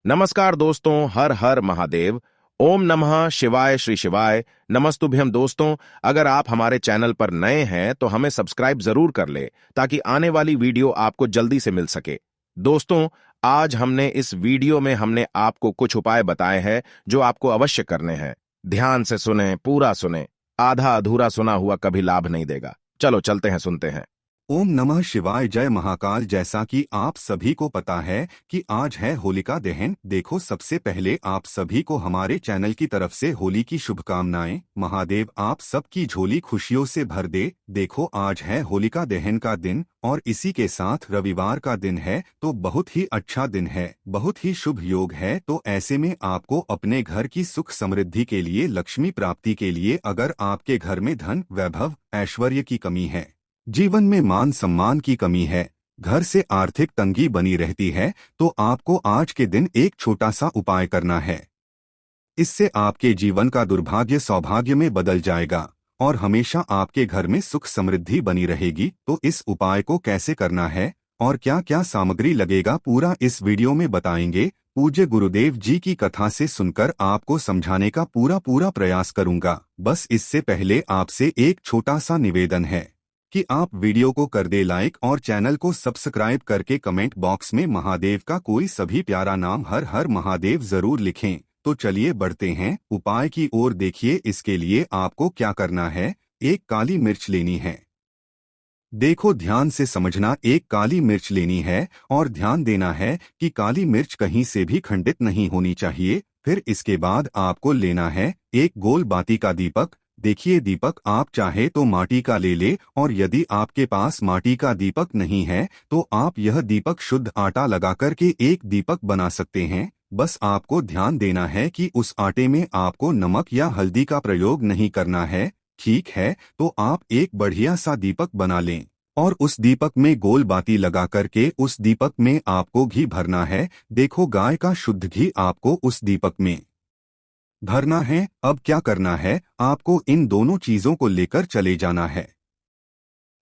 नमस्कार दोस्तों, हर हर महादेव। ओम नमः शिवाय श्री शिवाय। नमस्तुभ्यम दोस्तों। अगर आप हमारे चैनल पर नए हैं तो हमें सब्सक्राइब जरूर कर ले ताकि आने वाली वीडियो आपको जल्दी से मिल सके। दोस्तों, आज इस वीडियो में हमने आपको कुछ उपाय बताए हैं जो आपको अवश्य करने हैं। ध्यान से सुने, पूरा सुने। आधा अधूरा सुना हुआ कभी लाभ नहीं देगा। चलो चलते हैं, सुनते हैं। ओम नमः शिवाय। जय महाकाल। जैसा कि आप सभी को पता है कि आज है होलिका दहन। देखो, सबसे पहले आप सभी को हमारे चैनल की तरफ से होली की शुभकामनाएं। महादेव आप सबकी झोली खुशियों से भर दे। देखो, आज है होलिका दहन का दिन और इसी के साथ रविवार का दिन है, तो बहुत ही अच्छा दिन है, बहुत ही शुभ योग है। तो ऐसे में आपको अपने घर की सुख समृद्धि के लिए, लक्ष्मी प्राप्ति के लिए, अगर आपके घर में धन, वैभव, ऐश्वर्य की कमी है, जीवन में मान सम्मान की कमी है, घर से आर्थिक तंगी बनी रहती है, तो आपको आज के दिन एक छोटा सा उपाय करना है। इससे आपके जीवन का दुर्भाग्य सौभाग्य में बदल जाएगा और हमेशा आपके घर में सुख समृद्धि बनी रहेगी। तो इस उपाय को कैसे करना है और क्या क्या सामग्री लगेगा, पूरा इस वीडियो में बताएंगे। पूज्य गुरुदेव जी की कथा से सुनकर आपको समझाने का पूरा प्रयास करूंगा। बस इससे पहले आपसे एक छोटा सा निवेदन है कि आप वीडियो को कर दे लाइक और चैनल को सब्सक्राइब करके कमेंट बॉक्स में महादेव का कोई सभी प्यारा नाम हर हर महादेव जरूर लिखें। तो चलिए बढ़ते हैं उपाय की ओर। देखिए, इसके लिए आपको क्या करना है। एक काली मिर्च लेनी है। देखो, ध्यान से समझना, एक काली मिर्च लेनी है और ध्यान देना है कि काली मिर्च कहीं से भी खंडित नहीं होनी चाहिए। फिर इसके बाद आपको लेना है एक गोल बाती का दीपक। देखिए, दीपक आप चाहे तो माटी का ले ले, और यदि आपके पास माटी का दीपक नहीं है तो आप यह दीपक शुद्ध आटा लगा करके एक दीपक बना सकते हैं। बस आपको ध्यान देना है कि उस आटे में आपको नमक या हल्दी का प्रयोग नहीं करना है। ठीक है, तो आप एक बढ़िया सा दीपक बना लें और उस दीपक में गोल बाती लगा करके उस दीपक में आपको घी भरना है। देखो, गाय का शुद्ध घी आपको उस दीपक में भरना है। अब क्या करना है, आपको इन दोनों चीजों को लेकर चले जाना है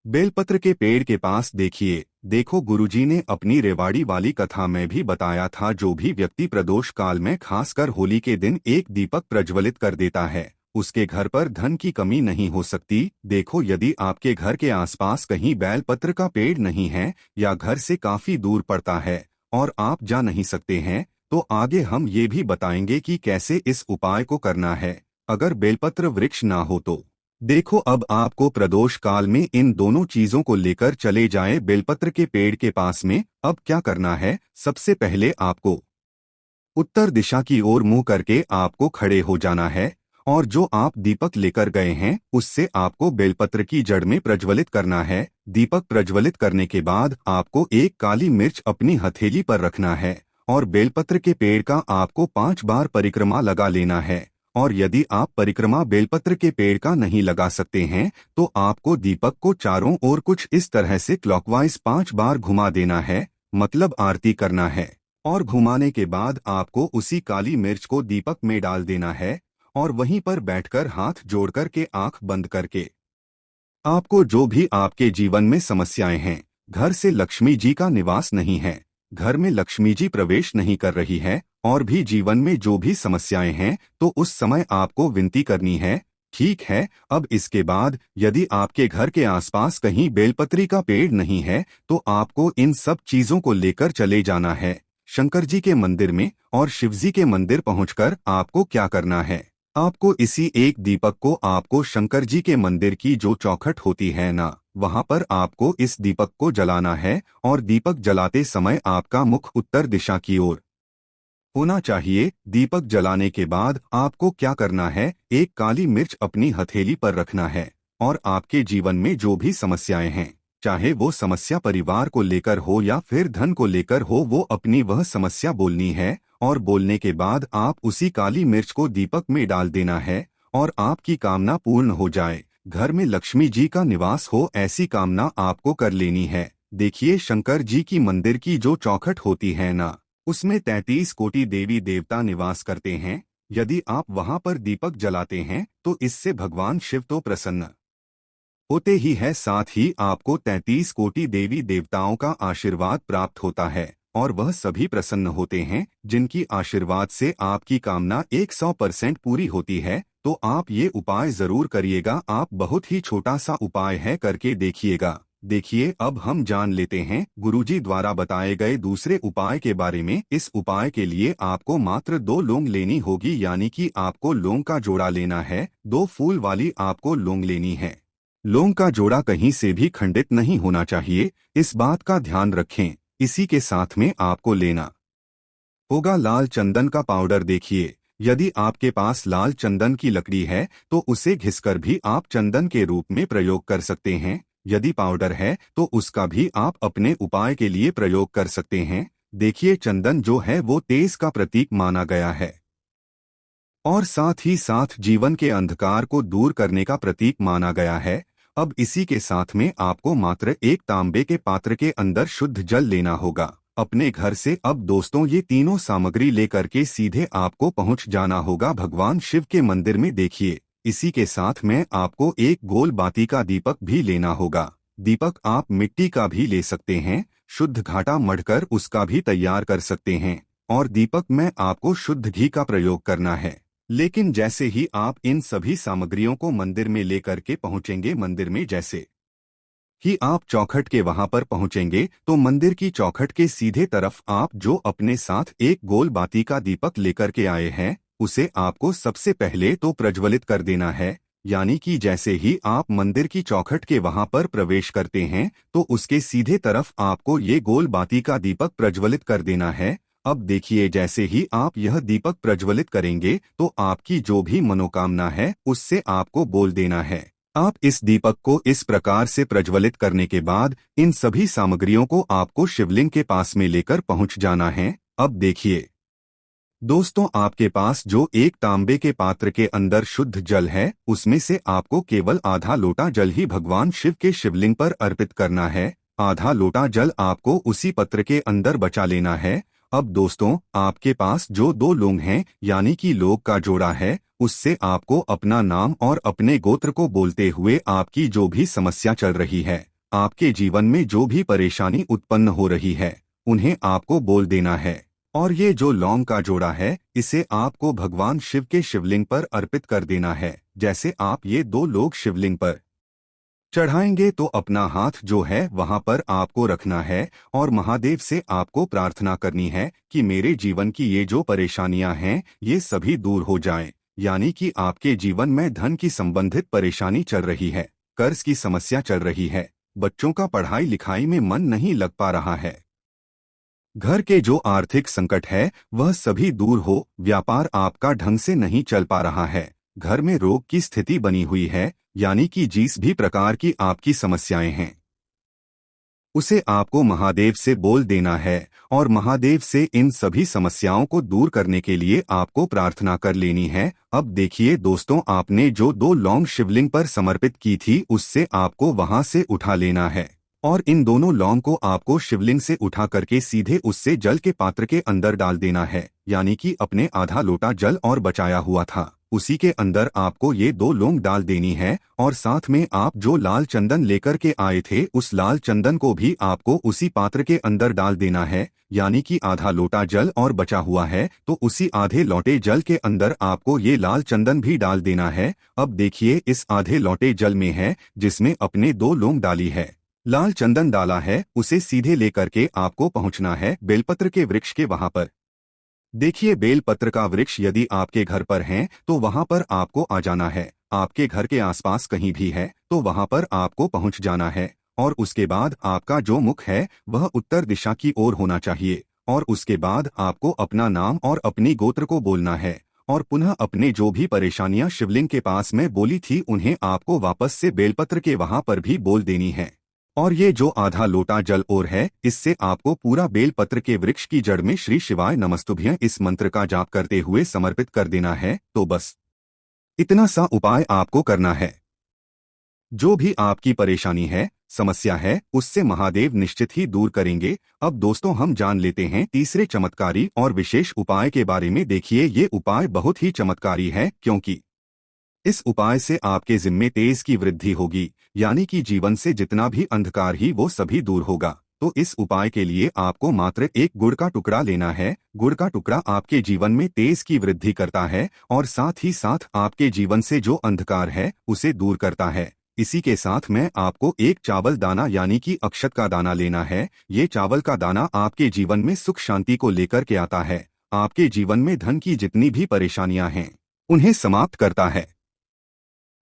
बेलपत्र के पेड़ के पास। देखो, गुरुजी ने अपनी रेवाड़ी वाली कथा में भी बताया था, जो भी व्यक्ति प्रदोष काल में खासकर होली के दिन एक दीपक प्रज्वलित कर देता है, उसके घर पर धन की कमी नहीं हो सकती। देखो, यदि आपके घर के आसपास कहीं बेलपत्र का पेड़ नहीं है या घर से काफी दूर पड़ता है और आप जा नहीं सकते हैं, तो आगे हम ये भी बताएंगे कि कैसे इस उपाय को करना है अगर बेलपत्र वृक्ष ना हो तो। देखो, अब आपको प्रदोष काल में इन दोनों चीजों को लेकर चले जाएं बेलपत्र के पेड़ के पास में। अब क्या करना है, सबसे पहले आपको उत्तर दिशा की ओर मुंह करके आपको खड़े हो जाना है और जो आप दीपक लेकर गए हैं उससे आपको बेलपत्र की जड़ में प्रज्वलित करना है। दीपक प्रज्वलित करने के बाद आपको एक काली मिर्च अपनी हथेली पर रखना है और बेलपत्र के पेड़ का आपको 5 बार परिक्रमा लगा लेना है। और यदि आप परिक्रमा बेलपत्र के पेड़ का नहीं लगा सकते हैं तो आपको दीपक को चारों ओर कुछ इस तरह से क्लॉकवाइज 5 बार घुमा देना है, मतलब आरती करना है। और घुमाने के बाद आपको उसी काली मिर्च को दीपक में डाल देना है और वहीं पर बैठकर हाथ जोड़कर के आंख बंद करके आपको जो भी आपके जीवन में समस्याएं हैं, घर से लक्ष्मी जी का निवास नहीं है, घर में लक्ष्मी जी प्रवेश नहीं कर रही है, और भी जीवन में जो भी समस्याएं हैं, तो उस समय आपको विनती करनी है। ठीक है, अब इसके बाद यदि आपके घर के आसपास कहीं बेलपत्री का पेड़ नहीं है तो आपको इन सब चीजों को लेकर चले जाना है शंकर जी के मंदिर में। और शिव जी के मंदिर पहुंचकर आपको क्या करना है, आपको इसी एक दीपक को आपको शंकर जी के मंदिर की जो चौखट होती है ना, वहां पर आपको इस दीपक को जलाना है। और दीपक जलाते समय आपका मुख उत्तर दिशा की ओर होना चाहिए। दीपक जलाने के बाद आपको क्या करना है, एक काली मिर्च अपनी हथेली पर रखना है और आपके जीवन में जो भी समस्याएं हैं, चाहे वो समस्या परिवार को लेकर हो या फिर धन को लेकर हो, वो अपनी वह समस्या बोलनी है। और बोलने के बाद आप उसी काली मिर्च को दीपक में डाल देना है और आपकी कामना पूर्ण हो जाए, घर में लक्ष्मी जी का निवास हो, ऐसी कामना आपको कर लेनी है। देखिए, शंकर जी की मंदिर की जो चौखट होती है ना, उसमें 33 कोटि देवी देवता निवास करते हैं। यदि आप वहां पर दीपक जलाते हैं तो इससे भगवान शिव तो प्रसन्न होते ही है, साथ ही आपको 33 कोटि देवी देवताओं का आशीर्वाद प्राप्त होता है। और वह सभी प्रसन्न होते हैं जिनकी आशीर्वाद से आपकी कामना 100% पूरी होती है। तो आप ये उपाय जरूर करिएगा। आप बहुत ही छोटा सा उपाय है, करके देखिएगा। देखिए, अब हम जान लेते हैं गुरुजी द्वारा बताए गए दूसरे उपाय के बारे में। इस उपाय के लिए आपको मात्र 2 लौंग लेनी होगी, यानी कि आपको लौंग का जोड़ा लेना है। 2 फूल वाली आपको लौंग लेनी है। लौंग का जोड़ा कहीं से भी खंडित नहीं होना चाहिए, इस बात का ध्यान रखें। इसी के साथ में आपको लेना होगा लाल चंदन का पाउडर। देखिए, यदि आपके पास लाल चंदन की लकड़ी है तो उसे घिसकर भी आप चंदन के रूप में प्रयोग कर सकते हैं। यदि पाउडर है तो उसका भी आप अपने उपाय के लिए प्रयोग कर सकते हैं। देखिए, चंदन जो है वो तेज का प्रतीक माना गया है और साथ ही साथ जीवन के अंधकार को दूर करने का प्रतीक माना गया है। अब इसी के साथ में आपको मात्र एक तांबे के पात्र के अंदर शुद्ध जल लेना होगा अपने घर से। अब दोस्तों, ये तीनों सामग्री लेकर के सीधे आपको पहुंच जाना होगा भगवान शिव के मंदिर में। देखिए, इसी के साथ में आपको एक गोल बाती का दीपक भी लेना होगा। दीपक आप मिट्टी का भी ले सकते हैं, शुद्ध घाटा मढ़कर उसका भी तैयार कर सकते हैं। और दीपक में आपको शुद्ध घी का प्रयोग करना है। लेकिन जैसे ही आप इन सभी सामग्रियों को मंदिर में लेकर के पहुंचेंगे, मंदिर में जैसे ही आप चौखट के वहां पर पहुंचेंगे तो मंदिर की चौखट के सीधे तरफ आप जो अपने साथ एक गोल बाती का दीपक लेकर के आए हैं उसे आपको सबसे पहले तो प्रज्वलित कर देना है। यानी कि जैसे ही आप मंदिर की चौखट के वहां पर प्रवेश करते हैं तो उसके सीधे तरफ आपको ये गोल बाती का दीपक प्रज्वलित कर देना है। अब देखिए, जैसे ही आप यह दीपक प्रज्वलित करेंगे तो आपकी जो भी मनोकामना है उससे आपको बोल देना है। आप इस दीपक को इस प्रकार से प्रज्वलित करने के बाद इन सभी सामग्रियों को आपको शिवलिंग के पास में लेकर पहुंच जाना है। अब देखिए दोस्तों, आपके पास जो एक तांबे के पात्र के अंदर शुद्ध जल है उसमें से आपको केवल आधा लोटा जल ही भगवान शिव के शिवलिंग पर अर्पित करना है। आधा लोटा जल आपको उसी पत्र के अंदर बचा लेना है। अब दोस्तों, आपके पास जो 2 लौंग हैं यानी कि लौंग का जोड़ा है उससे आपको अपना नाम और अपने गोत्र को बोलते हुए आपकी जो भी समस्या चल रही है, आपके जीवन में जो भी परेशानी उत्पन्न हो रही है, उन्हें आपको बोल देना है। और ये जो लौंग का जोड़ा है इसे आपको भगवान शिव के शिवलिंग पर अर्पित कर देना है। जैसे आप ये 2 लोग शिवलिंग पर चढ़ाएंगे तो अपना हाथ जो है वहां पर आपको रखना है और महादेव से आपको प्रार्थना करनी है कि मेरे जीवन की ये जो परेशानियां हैं ये सभी दूर हो जाएं। यानी कि आपके जीवन में धन की संबंधित परेशानी चल रही है, कर्ज की समस्या चल रही है, बच्चों का पढ़ाई लिखाई में मन नहीं लग पा रहा है, घर के जो आर्थिक संकट है वह सभी दूर हो, व्यापार आपका ढंग से नहीं चल पा रहा है, घर में रोग की स्थिति बनी हुई है, यानी कि जिस भी प्रकार की आपकी समस्याएं हैं उसे आपको महादेव से बोल देना है और महादेव से इन सभी समस्याओं को दूर करने के लिए आपको प्रार्थना कर लेनी है। अब देखिए दोस्तों, आपने जो 2 लौंग शिवलिंग पर समर्पित की थी उससे आपको वहां से उठा लेना है और इन दोनों लौंग को आपको शिवलिंग से उठा करके सीधे उससे जल के पात्र के अंदर डाल देना है। यानी कि अपने आधा लोटा जल और बचाया हुआ था उसी के अंदर आपको ये 2 लौंग डाल देनी है और साथ में आप जो लाल चंदन लेकर के आए थे उस लाल चंदन को भी आपको उसी पात्र के अंदर डाल देना है। यानी कि आधा लोटा जल और बचा हुआ है तो उसी आधे लोटे जल के अंदर आपको ये लाल चंदन भी डाल देना है। अब देखिए, इस आधे लोटे जल में है जिसमें अपने 2 लौंग डाली है, लाल चंदन डाला है, उसे सीधे लेकर के आपको पहुंचना है बेलपत्र के वृक्ष के वहां पर। देखिए, बेलपत्र का वृक्ष यदि आपके घर पर है तो वहां पर आपको आ जाना है। आपके घर के आसपास कहीं भी है तो वहां पर आपको पहुंच जाना है और उसके बाद आपका जो मुख है वह उत्तर दिशा की ओर होना चाहिए और उसके बाद आपको अपना नाम और अपनी गोत्र को बोलना है और पुनः अपने जो भी परेशानियां शिवलिंग के पास में बोली थी उन्हें आपको वापस से बेलपत्र के वहां पर भी बोल देनी है। और ये जो आधा लोटा जल और है इससे आपको पूरा बेलपत्र के वृक्ष की जड़ में श्री शिवाय नमस्तुभ्यं इस मंत्र का जाप करते हुए समर्पित कर देना है। तो बस इतना सा उपाय आपको करना है। जो भी आपकी परेशानी है, समस्या है, उससे महादेव निश्चित ही दूर करेंगे। अब दोस्तों, हम जान लेते हैं तीसरे चमत्कारी और विशेष उपाय के बारे में। देखिए, ये उपाय बहुत ही चमत्कारी है क्योंकि इस उपाय से आपके जिम्मे तेज की वृद्धि होगी, यानी कि जीवन से जितना भी अंधकार ही वो सभी दूर होगा। तो इस उपाय के लिए आपको मात्र एक गुड़ का टुकड़ा लेना है। गुड़ का टुकड़ा आपके जीवन में तेज की वृद्धि करता है और साथ ही साथ आपके जीवन से जो अंधकार है उसे दूर करता है। इसी के साथ में आपको एक चावल दाना यानी कि अक्षत का दाना लेना है। ये चावल का दाना आपके जीवन में सुख शांति को लेकर के आता है। आपके जीवन में धन की जितनी भी परेशानियां हैं उन्हें समाप्त करता है।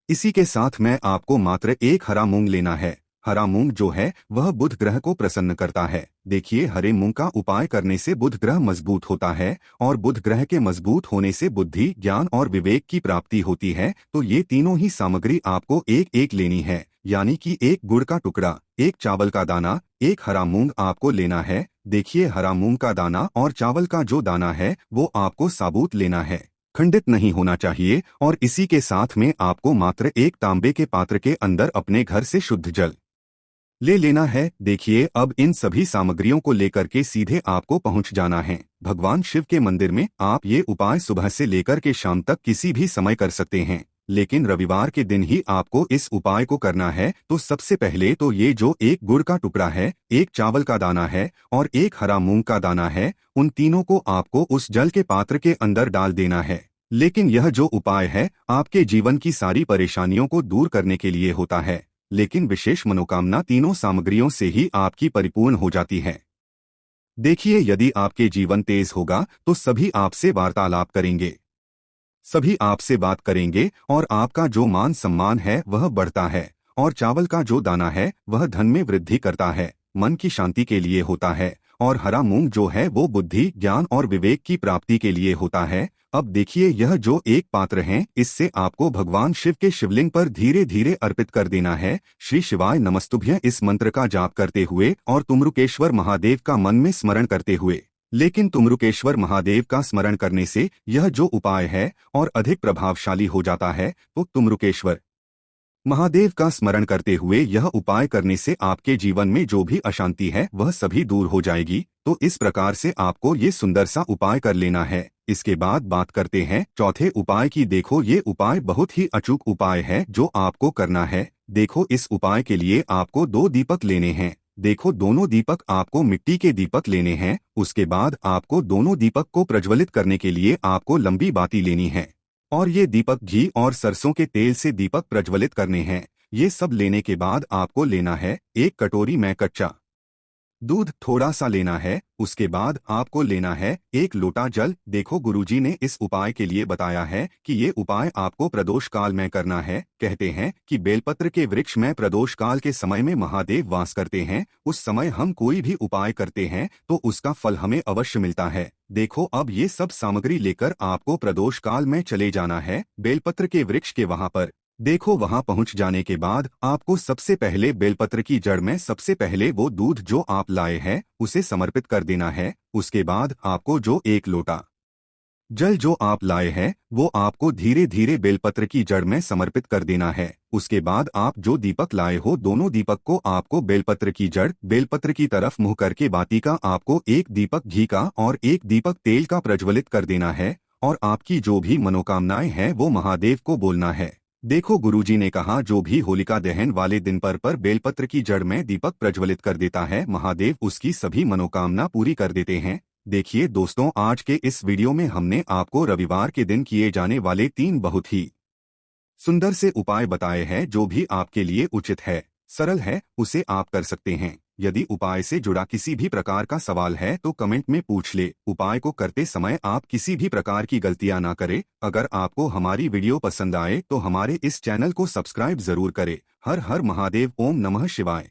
इसी के साथ में आपको मात्र एक हरा मूंग लेना है। हरा मूंग जो है वह बुध ग्रह को प्रसन्न करता है। देखिए, हरे मूंग का उपाय करने से बुध ग्रह मजबूत होता है और बुध ग्रह के मजबूत होने से बुद्धि, ज्ञान और विवेक की प्राप्ति होती है। तो ये तीनों ही सामग्री आपको एक एक लेनी है, यानी कि एक गुड़ का टुकड़ा, एक चावल का दाना, एक हरा मूंग आपको लेना है। देखिए, हरा मूंग का दाना और चावल का जो दाना है वो आपको साबुत लेना है, खंडित नहीं होना चाहिए। और इसी के साथ में आपको मात्र एक तांबे के पात्र के अंदर अपने घर से शुद्ध जल ले लेना है। देखिए, अब इन सभी सामग्रियों को लेकर के सीधे आपको पहुंच जाना है भगवान शिव के मंदिर में। आप ये उपाय सुबह से लेकर के शाम तक किसी भी समय कर सकते हैं, लेकिन रविवार के दिन ही आपको इस उपाय को करना है। तो सबसे पहले तो ये जो एक गुड़ का टुकड़ा है, एक चावल का दाना है और एक हरा मूंग का दाना है, उन तीनों को आपको उस जल के पात्र के अंदर डाल देना है। लेकिन यह जो उपाय है आपके जीवन की सारी परेशानियों को दूर करने के लिए होता है, लेकिन विशेष मनोकामना तीनों सामग्रियों से ही आपकी परिपूर्ण हो जाती है। देखिए, यदि आपके जीवन तेज होगा तो सभी आपसे वार्तालाप करेंगे, सभी आपसे बात करेंगे और आपका जो मान सम्मान है वह बढ़ता है। और चावल का जो दाना है वह धन में वृद्धि करता है, मन की शांति के लिए होता है। और हरा मूंग जो है वो बुद्धि, ज्ञान और विवेक की प्राप्ति के लिए होता है। अब देखिए, यह जो एक पात्र है इससे आपको भगवान शिव के शिवलिंग पर धीरे धीरे अर्पित कर देना है। श्री शिवाय नमस्तुभ्यं इस मंत्र का जाप करते हुए और तुमरुकेश्वर महादेव का मन में स्मरण करते हुए। लेकिन तुमरुकेश्वर महादेव का स्मरण करने से यह जो उपाय है और अधिक प्रभावशाली हो जाता है। तो तुमरुकेश्वर महादेव का स्मरण करते हुए यह उपाय करने से आपके जीवन में जो भी अशांति है वह सभी दूर हो जाएगी। तो इस प्रकार से आपको ये सुंदर सा उपाय कर लेना है। इसके बाद बात करते हैं चौथे उपाय की। देखो, ये उपाय बहुत ही अचूक उपाय है जो आपको करना है। देखो, इस उपाय के लिए आपको 2 दीपक लेने हैं। देखो, दोनों दीपक आपको मिट्टी के दीपक लेने हैं। उसके बाद आपको दोनों दीपक को प्रज्वलित करने के लिए आपको लंबी बाती लेनी है और ये दीपक घी और सरसों के तेल से दीपक प्रज्वलित करने हैं। ये सब लेने के बाद आपको लेना है एक कटोरी में कच्चा दूध थोड़ा सा लेना है। उसके बाद आपको लेना है एक लोटा जल। देखो, गुरुजी ने इस उपाय के लिए बताया है कि ये उपाय आपको प्रदोष काल में करना है। कहते हैं कि बेलपत्र के वृक्ष में प्रदोष काल के समय में महादेव वास करते हैं। उस समय हम कोई भी उपाय करते हैं तो उसका फल हमें अवश्य मिलता है। देखो, अब ये सब सामग्री लेकर आपको प्रदोष काल में चले जाना है बेलपत्र के वृक्ष के वहां पर। देखो, वहां पहुंच जाने के बाद आपको सबसे पहले बेलपत्र की जड़ में सबसे पहले वो दूध जो आप लाए हैं उसे समर्पित कर देना है। उसके बाद आपको जो एक लोटा जल जो आप लाए हैं वो आपको धीरे धीरे बेलपत्र की जड़ में समर्पित कर देना है। उसके बाद आप जो दीपक लाए हो दोनों दीपक को आपको बेलपत्र की जड़, बेलपत्र की तरफ मुंह करके बाती का आपको एक दीपक घी का और एक दीपक तेल का प्रज्वलित कर देना है। और आपकी जो भी मनोकामनाएं हैं वो महादेव को बोलना है। देखो, गुरुजी ने कहा जो भी होलिका दहन वाले दिन पर बेलपत्र की जड़ में दीपक प्रज्वलित कर देता है महादेव उसकी सभी मनोकामना पूरी कर देते हैं। देखिए दोस्तों, आज के इस वीडियो में हमने आपको रविवार के दिन किए जाने वाले 3 बहुत ही सुंदर से उपाय बताए हैं। जो भी आपके लिए उचित है, सरल है, उसे आप कर सकते हैं। यदि उपाय से जुड़ा किसी भी प्रकार का सवाल है तो कमेंट में पूछ ले। उपाय को करते समय आप किसी भी प्रकार की गलतियां ना करें। अगर आपको हमारी वीडियो पसंद आए तो हमारे इस चैनल को सब्सक्राइब जरूर करें। हर हर महादेव। ओम नमः शिवाय।